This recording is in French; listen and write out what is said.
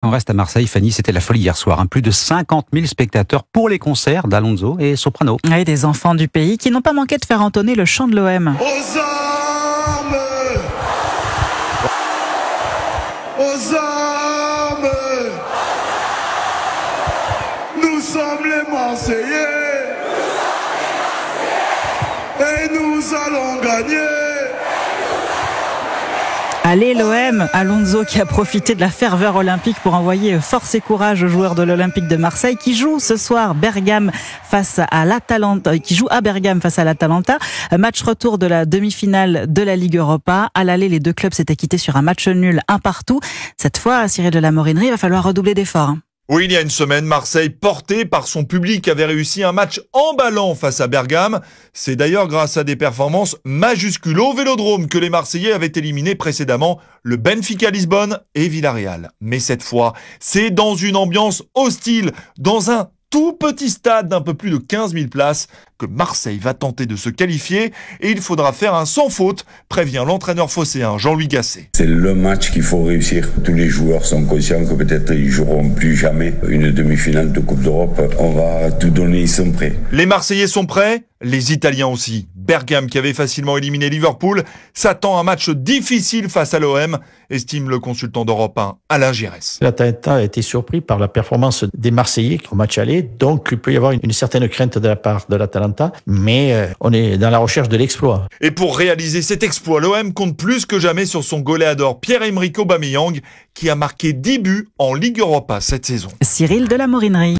On reste à Marseille, Fanny, c'était la folie hier soir. Plus de 50 000 spectateurs pour les concerts d'Alonso et Soprano. Oui, des enfants du pays qui n'ont pas manqué de faire entonner le chant de l'OM. Aux armes! Aux armes! Nous sommes les Marseillais! Et nous allons gagner! Allez l'OM, Alonso qui a profité de la ferveur olympique pour envoyer force et courage aux joueurs de l'Olympique de Marseille qui joue ce soir Bergame face à l'Atalanta, match retour de la demi-finale de la Ligue Europa. À l'aller, les deux clubs s'étaient quittés sur un match nul 1-1. Cette fois, Cyril de la Morinerie, il va falloir redoubler d'efforts. Oui, il y a une semaine, Marseille, porté par son public, avait réussi un match emballant face à Bergame. C'est d'ailleurs grâce à des performances majuscules au Vélodrome que les Marseillais avaient éliminé précédemment le Benfica Lisbonne et Villarreal. Mais cette fois, c'est dans une ambiance hostile, dans un tout petit stade d'un peu plus de 15 000 places que Marseille va tenter de se qualifier et il faudra faire un sans faute, prévient l'entraîneur phocéen Jean-Louis Gasset. C'est le match qu'il faut réussir. Tous les joueurs sont conscients que peut-être ils joueront plus jamais une demi-finale de Coupe d'Europe. On va tout donner, ils sont prêts. Les Marseillais sont prêts, les Italiens aussi. Bergame, qui avait facilement éliminé Liverpool, s'attend à un match difficile face à l'OM, estime le consultant d'Europe 1, Alain Giresse. L'Atalanta a été surpris par la performance des Marseillais au match aller, donc il peut y avoir une certaine crainte de la part de l'Atalanta, mais on est dans la recherche de l'exploit. Et pour réaliser cet exploit, l'OM compte plus que jamais sur son goléador Pierre-Emerick Aubameyang, qui a marqué 10 buts en Ligue Europa cette saison. Cyril de la Morinerie.